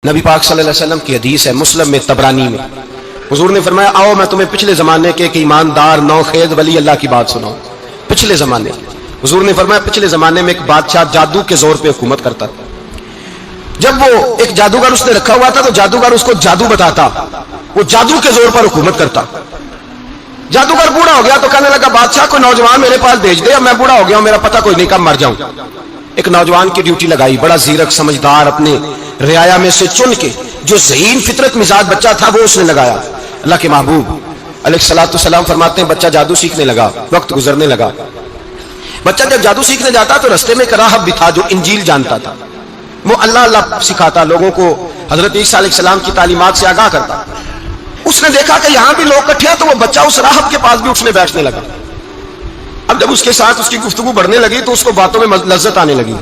نبی پاک صلی اللہ علیہ وسلم کی حدیث ہے مسلم میں تبرانی میں، حضور نے فرمایا آؤ میں تمہیں پچھلے زمانے کے ایک ایماندار نوخیز ولی اللہ کی بات سناؤں۔ پچھلے زمانے حضور نے فرمایا پچھلے زمانے میں ایک بادشاہ جادو کے زور پہ حکومت کرتا تھا۔ جب وہ ایک جادوگر اس نے رکھا ہوا تھا تو جادوگر اس کو جادو بتاتا، وہ جادو کے زور پر حکومت کرتا۔ جادوگر بوڑھا ہو گیا تو کہنے لگا بادشاہ کو نوجوان میرے پاس بھیج دے، اب میں بوڑھا ہو گیا ہوں، میرا پتہ کوئی نہیں کب مر جاؤں۔ ایک نوجوان کی ڈیوٹی لگائی، بڑا زیرک سمجھدار، اپنے رعایا میں سے چن کے جو ذہین فطرت مزاج بچہ تھا وہ اس نے لگایا۔ اللہ کے محبوب علیہ الصلوۃ والسلام فرماتے ہیں بچہ جادو سیکھنے لگا، وقت گزرنے لگا۔ بچہ جب جادو سیکھنے جاتا تو رستے میں ایک راہب بھی تھا جو انجیل جانتا تھا، وہ اللہ اللہ سکھاتا، لوگوں کو حضرت عیسیٰ علیہ السلام کی تعلیمات سے آگاہ کرتا۔ اس نے دیکھا کہ یہاں بھی لوگ اکٹھے ہیں تو وہ بچہ اس راہب کے پاس بھی اٹھنے بیٹھنے لگا۔ اب جب اس کے ساتھ اس کی گفتگو بڑھنے لگی تو اس کو باتوں میں لذت آنے لگی۔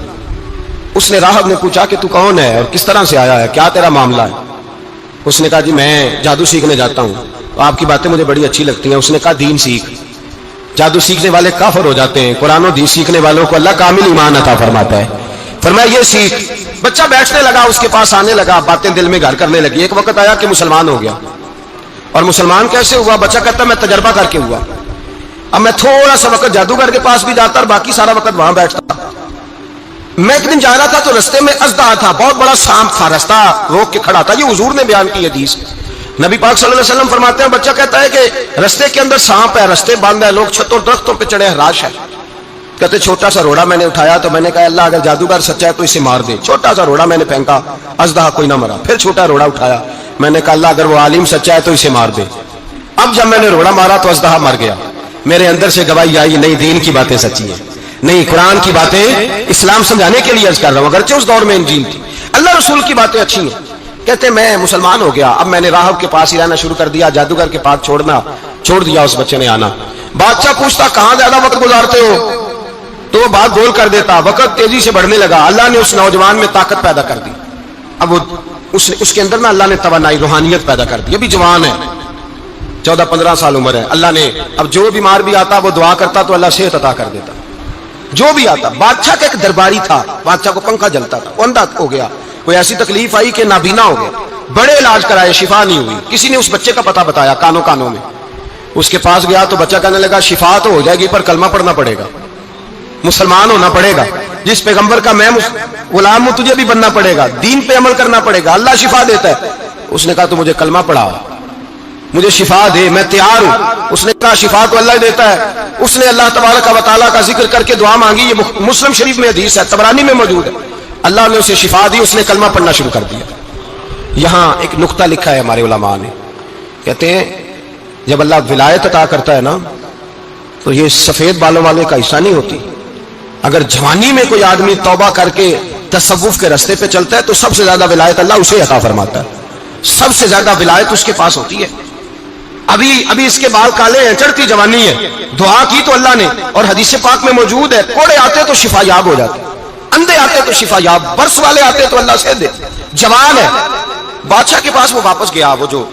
اس نے راہب نے پوچھا کہ تو کون ہے اور کس طرح سے آیا ہے، کیا تیرا معاملہ ہے؟ اس نے کہا جی میں جادو سیکھنے جاتا ہوں، تو آپ کی باتیں مجھے بڑی اچھی لگتی ہیں۔ اس نے کہا دین سیکھ، جادو سیکھنے والے کافر ہو جاتے ہیں، قرآن و حدیث سیکھنے والوں کو اللہ کامل ایمان عطا فرماتا ہے۔ فرمایا یہ سیکھ۔ بچہ بیٹھنے لگا، اس کے پاس آنے لگا، باتیں دل میں گھر کرنے لگی۔ ایک وقت آیا کہ مسلمان ہو گیا، اور مسلمان کیسے ہوا؟ بچہ کہتا میں تجربہ کر کے ہوا۔ اب میں تھوڑا سا وقت جادوگر کے پاس بھی جاتا اور باقی سارا وقت وہاں بیٹھتا۔ میں ایک دن جا رہا تھا تو رستے میں اژدہا تھا، بہت بڑا سانپ تھا، رستہ روک کے کھڑا تھا۔ یہ حضور نے بیان کی حدیث۔ نبی پاک صلی اللہ علیہ وسلم فرماتے ہیں بچہ کہتا ہے کہ رستے کے اندر سانپ ہے، رستے بند ہے، لوگ چھتوں درختوں پہ چڑھے، ہراش ہے۔ کہتے چھوٹا سا روڑا میں نے اٹھایا تو میں نے کہا اللہ اگر جادوگر سچا ہے تو اسے مار دے۔ چھوٹا سا روڑا میں نے پھینکا، اژدہا کوئی نہ مرا۔ پھر چھوٹا روڑا اٹھایا، میں نے کہا اللہ اگر وہ عالم سچا ہے تو اسے مار دے۔ اب جب میں نے روڑا مارا تو اژدہا مر گیا۔ میرے اندر سے گواہی آئی نہیں، دین کی باتیں سچی ہیں، نہیں قرآن کی باتیں اسلام سمجھانے کے لیے عرض کر رہا ہوں، اگرچہ اس دور میں انجیل تھی، اللہ رسول کی باتیں اچھی ہیں۔ کہتے میں مسلمان ہو گیا، اب میں نے راہب کے پاس ہی رہنا شروع کر دیا، جادوگر کے پاس چھوڑ دیا اس بچے نے آنا۔ بادشاہ پوچھتا کہاں زیادہ وقت گزارتے ہو تو وہ بات گول کر دیتا، وقت تیزی سے بڑھنے لگا۔ اللہ نے اس نوجوان میں طاقت پیدا کر دی، اب وہ اس کے اندر نا اللہ نے توانائی روحانیت پیدا کر دی، ابھی جوان ہے، 14-15 سال عمر ہے۔ اللہ نے اب جو بیمار بھی آتا وہ دعا کرتا تو اللہ صحت عطا کر دیتا، جو بھی آتا۔ بادشاہ کا ایک درباری تھا، بادشاہ کو پنکھا جلتا تھا، اندھا ہو گیا، کوئی ایسی تکلیف آئی کہ نابینا ہو گیا، بڑے علاج کرائے، شفا نہیں ہوئی۔ کسی نے اس بچے کا پتہ بتایا کانوں میں، اس کے پاس گیا تو بچہ کہنے لگا شفا تو ہو جائے گی پر کلمہ پڑھنا پڑے گا، مسلمان ہونا پڑے گا، جس پیغمبر کا میں غلام ہوں تجھے بھی بننا پڑے گا، دین پہ عمل کرنا پڑے گا، اللہ شفا دیتا ہے۔ اس نے کہا تو مجھے کلمہ پڑھا، مجھے شفا دے، میں تیار ہوں۔ اس نے کہا شفا تو اللہ دیتا ہے۔ اس نے اللہ تبارک و تعالیٰ کا ذکر کر کے دعا مانگی، یہ مسلم شریف میں حدیث ہے، طبرانی میں موجود ہے۔ اللہ نے اسے شفا دی، اس نے کلمہ پڑھنا شروع کر دیا۔ یہاں ایک نقطہ لکھا ہے ہمارے علماء نے، کہتے ہیں جب اللہ ولایت عطا کرتا ہے نا تو یہ سفید بالوں والے کا حصہ نہیں ہوتی۔ اگر جوانی میں کوئی آدمی توبہ کر کے تصوف کے راستے پہ چلتا ہے تو سب سے زیادہ ولایت اللہ اسے عطا فرماتا ہے، سب سے زیادہ ولایت اس کے پاس ہوتی ہے۔ ابھی اس کے بال کالے ہیں، چڑھتی جوانی ہے، دعا کی تو اللہ نے، اور حدیث پاک میں موجود ہے کوڑے آتے تو شفا یاب ہو جاتے، اندھے آتے تو شفا یاب، برس والے آتے تو اللہ سے دے۔ جوان ہے، بادشاہ کے پاس وہ واپس گیا، وہ جو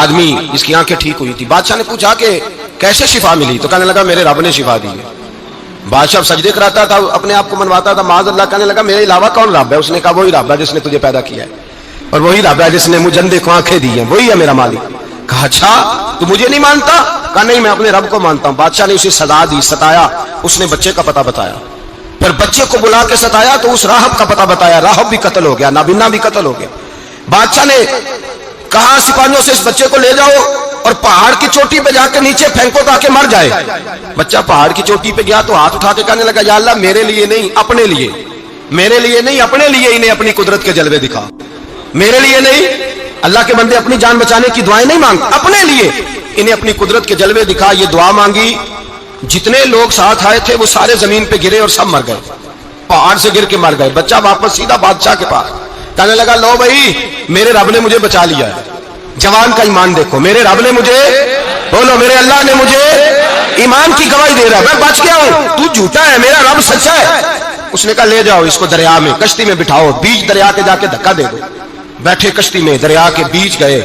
آدمی جس کی آنکھیں ٹھیک ہوئی تھی۔ بادشاہ نے پوچھا کہ کیسے شفا ملی؟ تو کہنے لگا میرے رب نے شفا دی ہے۔ بادشاہ سجدے کراتا تھا، اپنے آپ کو منواتا تھا، معاذ اللہ، کہنے لگا میرے علاوہ کون رب ہے؟ اس نے کہا وہی رب ہے جس نے تجھے پیدا کیا ہے، اور وہی رب ہے جس نے مجھے اندھے کو آنکھیں دی ہیں، وہی ہے میرا مالک۔ کہا اچھا تو مجھے نہیں مانتا؟ کہا نہیں میں اپنے رب کو مانتا ہوں۔ بادشاہ نے اسے سزا دی، ستایا، اس نے بچے کا پتہ بتایا، پھر بچے کو بلا کے ستایا تو اس راہب کا پتہ بتایا، راہب بھی قتل ہو گیا، نابینا بھی قتل ہو گیا۔ بادشاہ نے کہا سپاہیوں سے اس بچے کو لے جاؤ اور پہاڑ کی چوٹی پہ جا کے نیچے پھینکو تاکہ مر جائے۔ بچہ پہاڑ کی چوٹی پہ گیا تو ہاتھ اٹھا کے کہنے لگا یا اللہ میرے لیے نہیں اپنے لیے، میرے لیے نہیں اپنے لیے انہیں اپنی قدرت کے جلوے دکھا، میرے لیے نہیں۔ اللہ کے بندے اپنی جان بچانے کی دعائیں نہیں مانگ، اپنے لیے انہیں اپنی قدرت کے جلوے دکھا۔ یہ دعا مانگی، جتنے لوگ ساتھ آئے تھے وہ سارے زمین پہ گرے اور سب مر گئے، پہاڑ سے گر کے مر گئے۔ بچہ واپس سیدھا بادشاہ کے پاس کہنے لگا لو بھائی میرے رب نے مجھے بچا لیا ہے۔ جوان کا ایمان دیکھو، میرے رب نے مجھے، بولو میرے اللہ نے مجھے ایمان کی گواہی دے رہا ہے، میں بچ گیا ہوں، تو جھوٹا ہے، میرا رب سچا ہے۔ اس نے کہا لے جاؤ اس کو دریا میں، کشتی میں بٹھاؤ، بیچ دریا کے جا کے دھکا دے دو۔ بیٹھے کشتی میں، دریا کے بیچ گئے،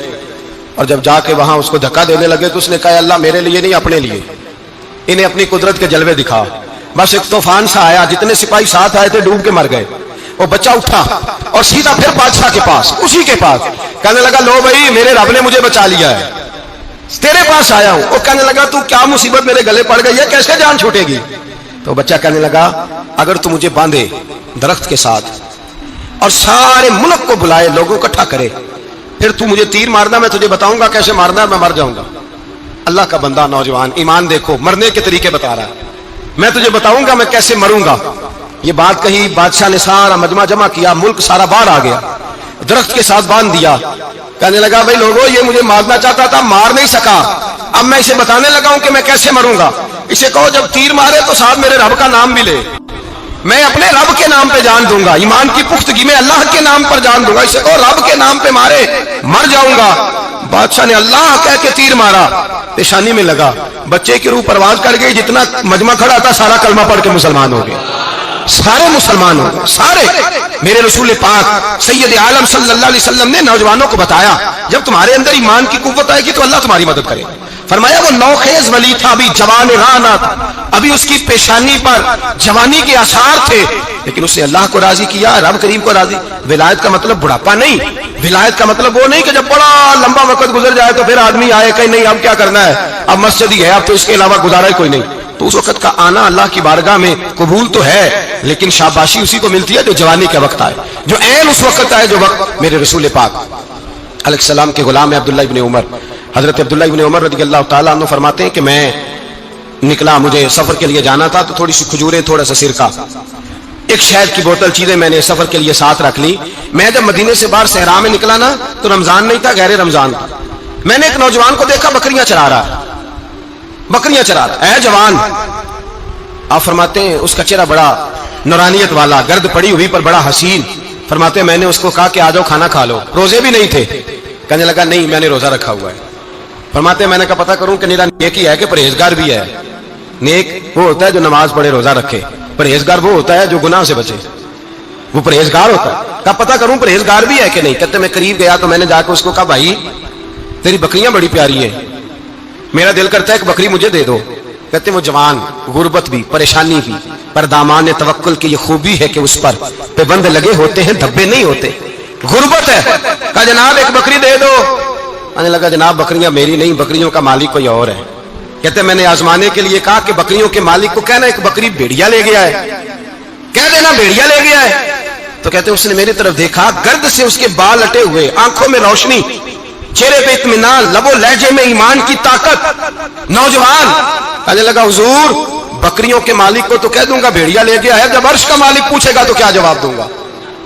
اور جب جا کے وہاں اس کو دھکا دینے لگے تو اس نے کہا اللہ میرے لیے نہیں اپنے لیے انہیں اپنی قدرت کے جلوے دکھا۔ بس ایک طوفان سا آیا، جتنے سپاہی ساتھ آئے تھے ڈوب کے مر گئے۔ وہ بچہ اٹھا اور سیدھا پھر بادشاہ کے پاس, اسی کے پاس کہنے لگا لو بھائی میرے رب نے مجھے بچا لیا ہے, تیرے پاس آیا ہوں. وہ کہنے لگا تو کیا مصیبت میرے گلے پڑ گئی ہے, کیسے جان چھوٹے گی؟ تو بچہ کہنے لگا اگر تو مجھے باندھے درخت کے ساتھ اور سارے ملک کو بلائے, لوگوں کو اکٹھا کرے, پھر تو مجھے تیر مارنا, میں تجھے بتاؤں گا کیسے مارنا ہے, میں مر جاؤں گا. اللہ کا بندہ نوجوان, ایمان دیکھو, مرنے کے طریقے بتا رہا ہے, میں تجھے بتاؤں گا میں کیسے مروں گا. یہ بات کہی, بادشاہ نے سارا مجمع جمع کیا, ملک سارا باہر آ گیا, درخت کے ساتھ باندھ دیا. کہنے لگا بھائی لوگوں یہ مجھے مارنا چاہتا تھا, مار نہیں سکا, اب میں اسے بتانے لگا ہوں کہ میں کیسے مروں گا. اسے کہو جب تیر مارے تو ساتھ میرے رب کا نام بھی لے, میں اپنے رب کے نام پہ جان دوں گا, ایمان کی پختگی میں اللہ کے نام پر جان دوں گا. اسے کہو رب کے نام پہ مارے, مر جاؤں گا. بادشاہ نے اللہ کہہ کے تیر مارا, پیشانی میں لگا, بچے کی روح پرواز کر گئی. جتنا مجمع کھڑا تھا سارا کلمہ پڑھ کے مسلمان ہو گئے, سارے مسلمان ہو گئے, سارے. میرے رسول پاک سید عالم صلی اللہ علیہ وسلم نے نوجوانوں کو بتایا جب تمہارے اندر ایمان کی قوت آئے گی تو اللہ تمہاری مدد کرے. فرمایا وہ نوخیز ولی تھا, ابھی جوان رانا تھا, ابھی اس کی پیشانی پر جوانی کے آثار تھے, لیکن اس نے اللہ کو راضی کیا, رب کریم کو راضی. ولایت کا مطلب بڑھاپا نہیں, ولایت کا مطلب وہ نہیں کہ جب بڑا لمبا وقت گزر جائے تو پھر آدمی آئے کہ نہیں اب کیا کرنا ہے, اب مسجد ہی ہے, اب تو اس کے علاوہ گزارا ہی کوئی نہیں. تو اس وقت کا آنا اللہ کی بارگاہ میں قبول تو ہے, لیکن شاباشی اسی کو ملتی ہے جو جوانی کا وقت آئے, جو عین اس وقت آئے جو وقت. میرے رسول پاک علیہ السلام کے غلام عبداللہ ابن عمر, حضرت عبداللہ ابن عمر رضی اللہ تعالیٰ عنہ فرماتے ہیں کہ میں نکلا, مجھے سفر کے لیے جانا تھا, تو تھوڑی سی کھجوریں, تھوڑا سا سرکہ, ایک شہد کی بوتل, چیزیں میں نے سفر کے لیے ساتھ رکھ لی. میں جب مدینے سے باہر صحرا میں نکلا نا تو رمضان نہیں تھا, غیر رمضان تھا. میں نے ایک نوجوان کو دیکھا بکریاں چرا رہا, بکریاں چرا رہا. اے جوان, آپ فرماتے ہیں اس کا چہرہ بڑا نورانیت والا, گرد پڑی ہوئی پر بڑا حسین. فرماتے ہیں میں نے اس کو کہا کہ آ جاؤ کھانا کھا لو. روزے بھی نہیں تھے. کہنے لگا نہیں میں نے روزہ رکھا ہوا ہے. فرماتے ہیں میں نے کہا پتہ کروں کہ نیرا نیک ہی ہے کہ پرہیزگار بھی ہے. نیک وہ ہوتا ہے جو نماز پڑھے روزہ رکھے, پرہیزگار وہ ہوتا ہے جو گناہ سے بچے, وہ پرہیزگار ہوتا ہے. کہا پتہ کروں پرہیزگار بھی ہے کہ نہیں. کہتے میں قریب گیا تو میں نے جا کے اس کو کہا بھائی تیری بکریاں بڑی پیاری ہیں, میرا دل کرتا ہے کہ بکری مجھے دے دو. کہتے وہ جوان, غربت بھی, پریشانی بھی, پر دامان توکل کی یہ خوبی ہے کہ اس پر پابند لگے ہوتے ہیں, دھبے نہیں ہوتے. غربت ہے. کہا جناب ایک بکری دے دو. کہنے لگا جناب بکریاں میری نہیں, بکریوں کا مالک کوئی اور ہے. کہتے میں نے آزمانے کے لیے کہا کہ بکریوں کے مالک کو کہنا ایک بکری بھیڑیا لے گیا ہے, کہہ دینا بھیڑیا لے گیا ہے. تو کہتے اس نے میری طرف دیکھا, گرد سے اس کے بال اٹے ہوئے, آنکھوں میں روشنی, چہرے پہ اطمینان, لب و لہجے میں ایمان کی طاقت. نوجوان کہنے لگا حضور بکریوں کے مالک کو تو کہہ دوں گا بھیڑیا لے گیا ہے, جب عرش کا مالک پوچھے گا تو کیا جواب دوں گا,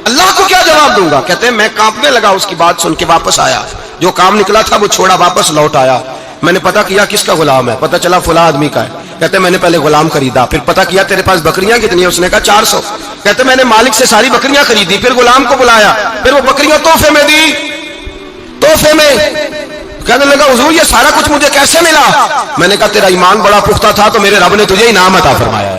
اللہ کو کیا جواب دوں گا. کہتے ہیں میں کانپنے لگا, اس کی بات سن کے واپس آیا, جو کام نکلا تھا وہ چھوڑا, واپس لوٹ آیا. میں نے پتا کیا کس کا غلام ہے, پتا چلا فلاں آدمی کا ہے. کہتے میں نے پہلے غلام خریدا, پھر پتا کیا تیرے پاس بکریاں کتنی ہیں, اس نے کہا 400. کہتے میں نے مالک سے ساری بکریاں خریدی, پھر غلام کو بلایا, پھر وہ بکریاں تحفے میں دی, تحفے میں. کہنے لگا حضور یہ سارا کچھ مجھے کیسے ملا. میں نے کہا تیرا ایمان بڑا پختہ تھا تو میرے رب نے تجھے انعام عطا فرمایا ہے.